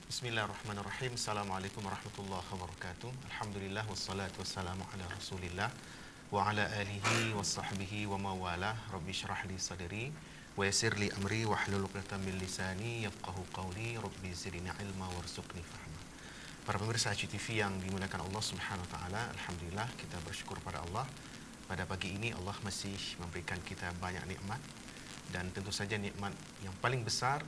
Bismillahirrahmanirrahim. Assalamualaikum warahmatullahi wabarakatuh. Alhamdulillah wassalatu wassalamu ala Rasulillah wa ala alihi wa sahbihi wa mawalah. Rabbi syrah li sadri wa yassir li amri wahlul 'uqdatam min lisani yafqahu qawli. Rabbi zidni ilma warzuqni fahma. Para pemirsa HCTV yang dimuliakan Allah Subhanahu wa taala, alhamdulillah kita bersyukur pada Allah. Pada pagi ini Allah masih memberikan kita banyak nikmat, dan tentu saja nikmat yang paling besar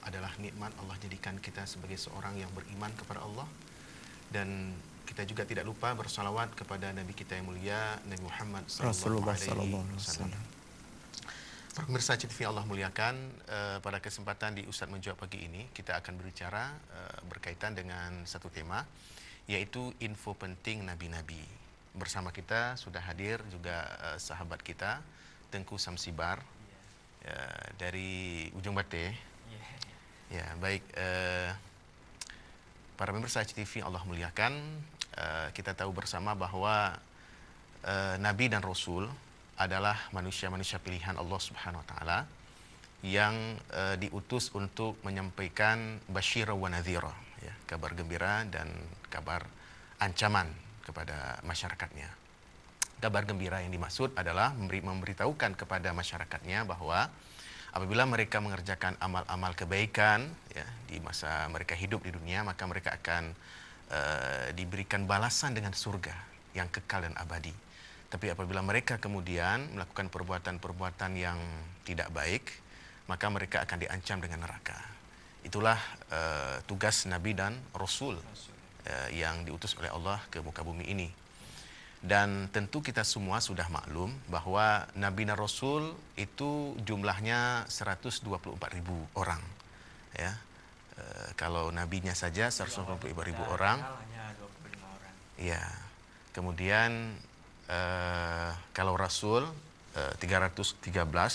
adalah nikmat Allah jadikan kita sebagai seorang yang beriman kepada Allah, dan kita juga tidak lupa bersalawat kepada Nabi kita yang mulia, Nabi Muhammad sallallahu alaihi wasallam. Para pemirsa HCTV Allah muliakan, pada kesempatan di Ustaz Menjawab pagi ini kita akan berbicara berkaitan dengan satu tema, yaitu info penting nabi-nabi. Bersama kita sudah hadir juga sahabat kita Tengku Samsibar dari Ujung Bate. Ya, baik. Para pemirsa HCTV Allah muliakan, kita tahu bersama bahwa Nabi dan Rasul adalah manusia-manusia pilihan Allah Subhanahu Wa Taala yang diutus untuk menyampaikan basyira wa nadhira, ya, kabar gembira dan kabar ancaman kepada masyarakatnya. Kabar gembira yang dimaksud adalah memberitahukan kepada masyarakatnya bahwa apabila mereka mengerjakan amal-amal kebaikan, ya, di masa mereka hidup di dunia, maka mereka akan diberikan balasan dengan surga yang kekal dan abadi. Tapi apabila mereka kemudian melakukan perbuatan-perbuatan yang tidak baik, maka mereka akan diancam dengan neraka. Itulah tugas Nabi dan Rasul yang diutus oleh Allah ke muka bumi ini. Dan tentu kita semua sudah maklum bahwa Nabi dan Rasul itu jumlahnya 124.000 orang. Ya. Kalau nabinya saja 124.000 orang. Ya. Kemudian kalau Rasul 313,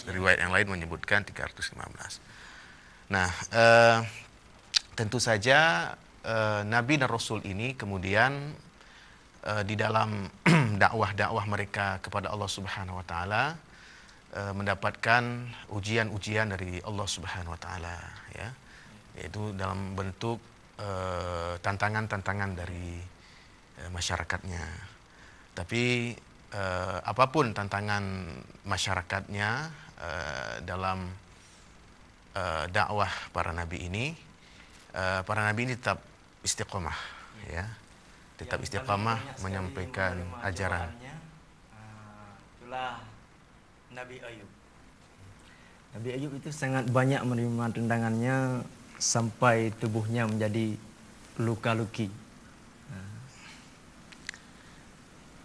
riwayat yang lain menyebutkan 315. Nah, tentu saja Nabi dan Rasul ini kemudian di dalam dakwah-dakwah mereka kepada Allah Subhanahu Wa Taala mendapatkan ujian-ujian dari Allah Subhanahu Wa Taala, ya, yaitu dalam bentuk tantangan-tantangan dari masyarakatnya. Tapi apapun tantangan masyarakatnya dalam dakwah para nabi ini tetap istiqomah, ya. Tetap istiqamah menyampaikan ajaran. Itulah Nabi Ayub. Nabi Ayub itu sangat banyak menerima tendangannya sampai tubuhnya menjadi luka-luki.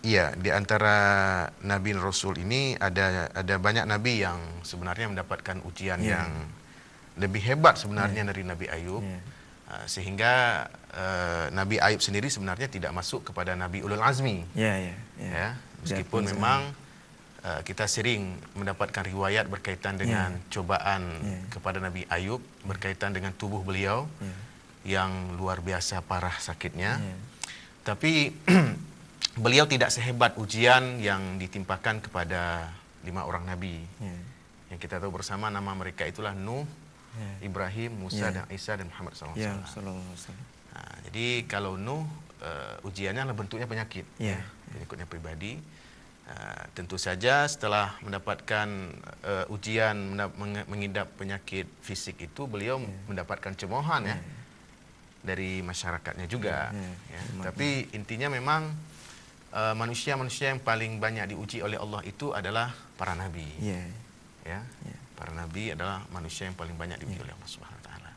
Iya, di antara Nabi dan Rasul ini ada banyak Nabi yang sebenarnya mendapatkan ujian yang lebih hebat sebenarnya dari Nabi Ayub. Sehingga Nabi Ayub sendiri sebenarnya tidak masuk kepada Nabi Ulul Azmi. Ya, meskipun memang kita sering mendapatkan riwayat berkaitan dengan cobaan kepada Nabi Ayub, berkaitan dengan tubuh beliau yang luar biasa parah sakitnya. Tapi beliau tidak sehebat ujian yang ditimpakan kepada 5 orang Nabi. Yang kita tahu bersama nama mereka itulah Nuh, Ibrahim, Musa, dan Isa, dan Muhammad SAW. Nah, jadi kalau Nuh ujiannya adalah bentuknya penyakit, penyakitnya pribadi. Tentu saja setelah mendapatkan ujian mengidap penyakit fisik itu, beliau mendapatkan cemoohan, ya, dari masyarakatnya juga. Tapi intinya memang manusia-manusia yang paling banyak diuji oleh Allah itu adalah para nabi. Para nabi adalah manusia yang paling banyak diuji oleh Allah Subhanahu Wa Taala.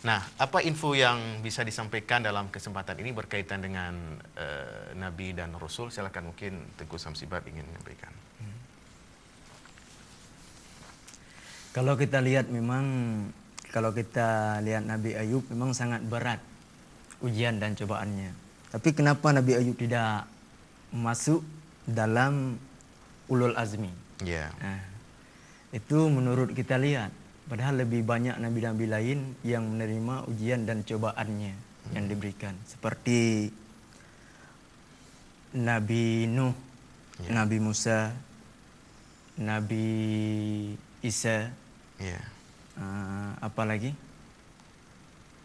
Nah, apa info yang bisa disampaikan dalam kesempatan ini berkaitan dengan Nabi dan Rasul? Silakan, mungkin Tengku Samsibar ingin menyampaikan. Kalau kita lihat Nabi Ayub memang sangat berat ujian dan cobaannya. Tapi kenapa Nabi Ayub tidak masuk dalam ulul azmi? Itu menurut kita lihat, padahal lebih banyak nabi-nabi lain yang menerima ujian dan cobaannya yang diberikan, seperti Nabi Nuh, Nabi Musa, Nabi Isa, apalagi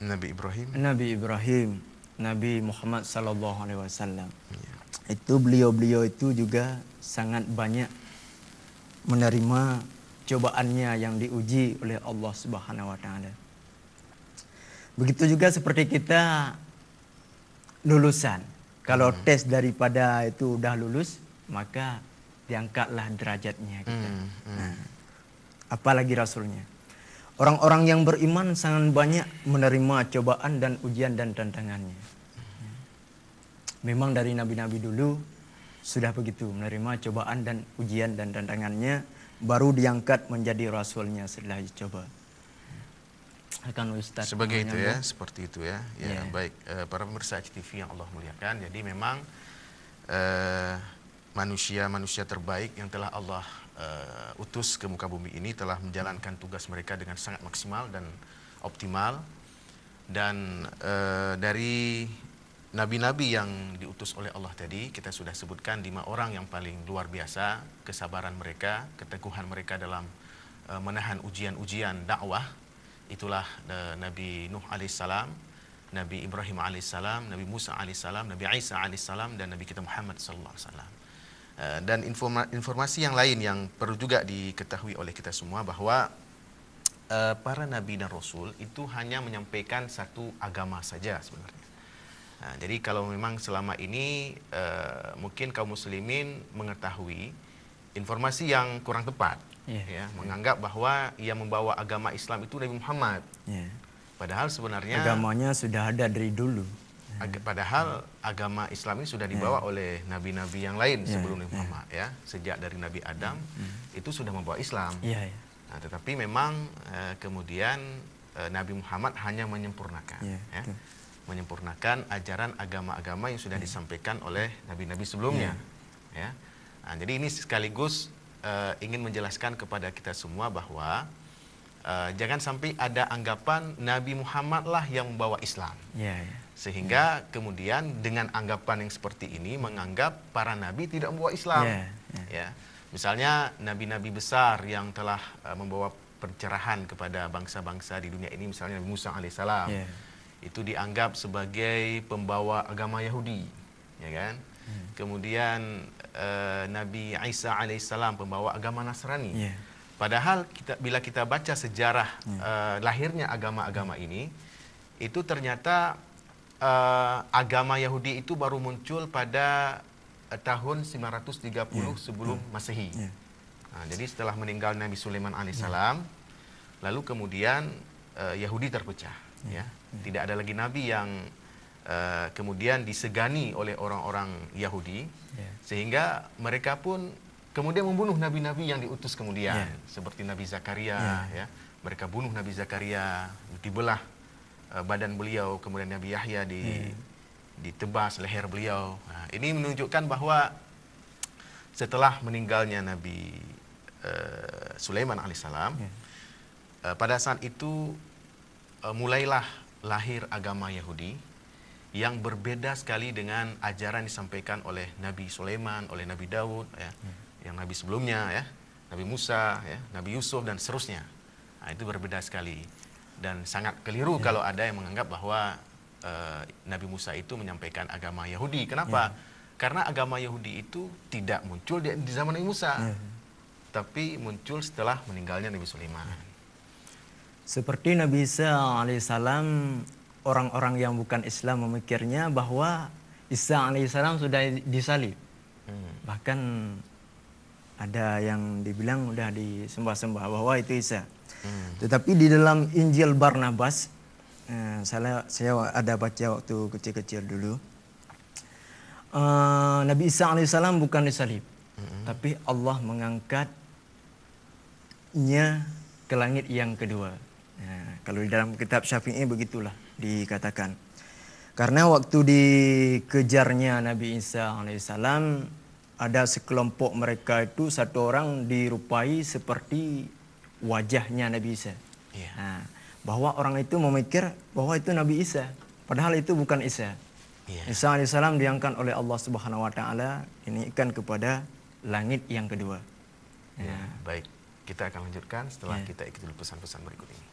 Nabi Ibrahim. Nabi Ibrahim, Nabi Muhammad sallallahu alaihi wasallam. Ya. Itu beliau itu juga sangat banyak menerima cobaannya yang diuji oleh Allah Subhanahu wa taala. Begitu juga seperti kita lulusan. Kalau tes daripada itu udah lulus, maka diangkatlah derajatnya kita. Nah, apalagi Rasulnya. Orang-orang yang beriman sangat banyak menerima cobaan dan ujian dan tantangannya. Memang dari nabi-nabi dulu sudah begitu, menerima cobaan dan ujian dan tantangannya, baru diangkat menjadi rasulnya setelah dicoba. Akan Ustaz Sebagai itu ya, seperti itu ya. Ya, Ya. baik para pemirsa HTV yang Allah muliakan. Jadi memang manusia-manusia terbaik yang telah Allah utus ke muka bumi ini telah menjalankan tugas mereka dengan sangat maksimal dan optimal. Dan dari nabi-nabi yang diutus oleh Allah tadi, kita sudah sebutkan 5 orang yang paling luar biasa kesabaran mereka, keteguhan mereka dalam menahan ujian-ujian dakwah. Itulah Nabi Nuh alaihissalam, Nabi Ibrahim alaihissalam, Nabi Musa alaihissalam, Nabi Isa alaihissalam, dan Nabi kita Muhammad sallallahu alaihi wasallam. Dan informasi yang lain yang perlu juga diketahui oleh kita semua bahwa para nabi dan rasul itu hanya menyampaikan satu agama saja sebenarnya. Nah, jadi kalau memang selama ini mungkin kaum muslimin mengetahui informasi yang kurang tepat, ya, menganggap bahwa yang membawa agama Islam itu Nabi Muhammad. Padahal sebenarnya agamanya sudah ada dari dulu. Padahal agama Islam ini sudah dibawa oleh nabi-nabi yang lain sebelum Nabi Muhammad, ya. Sejak dari Nabi Adam itu sudah membawa Islam. Nah, tetapi memang kemudian Nabi Muhammad hanya menyempurnakan, ya, menyempurnakan ajaran agama-agama yang sudah disampaikan oleh nabi-nabi sebelumnya, ya. Nah, jadi ini sekaligus ingin menjelaskan kepada kita semua bahwa jangan sampai ada anggapan Nabi Muhammad lah yang membawa Islam. Sehingga kemudian dengan anggapan yang seperti ini menganggap para nabi tidak membawa Islam. Ya. Misalnya nabi-nabi besar yang telah membawa pencerahan kepada bangsa-bangsa di dunia ini, misalnya Nabi Musa alaihissalam, itu dianggap sebagai pembawa agama Yahudi, ya kan? Kemudian Nabi Isa alaihissalam pembawa agama Nasrani. Padahal bila kita baca sejarah lahirnya agama-agama ini, itu ternyata agama Yahudi itu baru muncul pada tahun 930 sebelum Masehi. Nah, jadi setelah meninggal Nabi Sulaiman alaihissalam, lalu kemudian Yahudi terpecah. Ya. Tidak ada lagi nabi yang kemudian disegani oleh orang-orang Yahudi, sehingga mereka pun kemudian membunuh nabi-nabi yang diutus kemudian, seperti Nabi Zakaria. Ya. Mereka bunuh Nabi Zakaria, dibelah badan beliau, kemudian Nabi Yahya ditebas leher beliau. Nah, ini menunjukkan bahwa setelah meninggalnya Nabi Sulaiman alaihissalam, pada saat itu mulailah lahir agama Yahudi yang berbeda sekali dengan ajaran disampaikan oleh Nabi Sulaiman, oleh Nabi Daud, ya, yang Nabi sebelumnya, ya, Nabi Musa, ya, Nabi Yusuf dan seterusnya. Nah, itu berbeda sekali. Dan sangat keliru kalau ada yang menganggap bahwa Nabi Musa itu menyampaikan agama Yahudi. Kenapa? Karena agama Yahudi itu tidak muncul di zaman Nabi Musa, tapi muncul setelah meninggalnya Nabi Sulaiman. Seperti Nabi Isa alaihissalam, orang-orang yang bukan Islam memikirnya bahwa Isa alaihissalam sudah disalib. Bahkan ada yang dibilang sudah disembah-sembah bahwa itu Isa. Tetapi di dalam Injil Barnabas, saya ada baca waktu kecil-kecil dulu, Nabi Isa alaihissalam bukan disalib, tapi Allah mengangkatnya ke langit yang kedua. Kalau di dalam kitab Syafi'i begitulah dikatakan. Karena waktu dikejarnya Nabi Isa alaihissalam, ada sekelompok mereka itu satu orang dirupai seperti wajahnya Nabi Isa. Bahwa orang itu memikir bahwa itu Nabi Isa, padahal itu bukan Isa. Isa alaihissalam diangkat oleh Allah Subhanahu wa taala, dinaikkan kepada langit yang kedua. Baik, kita akan lanjutkan setelah kita ikuti pesan-pesan berikut ini.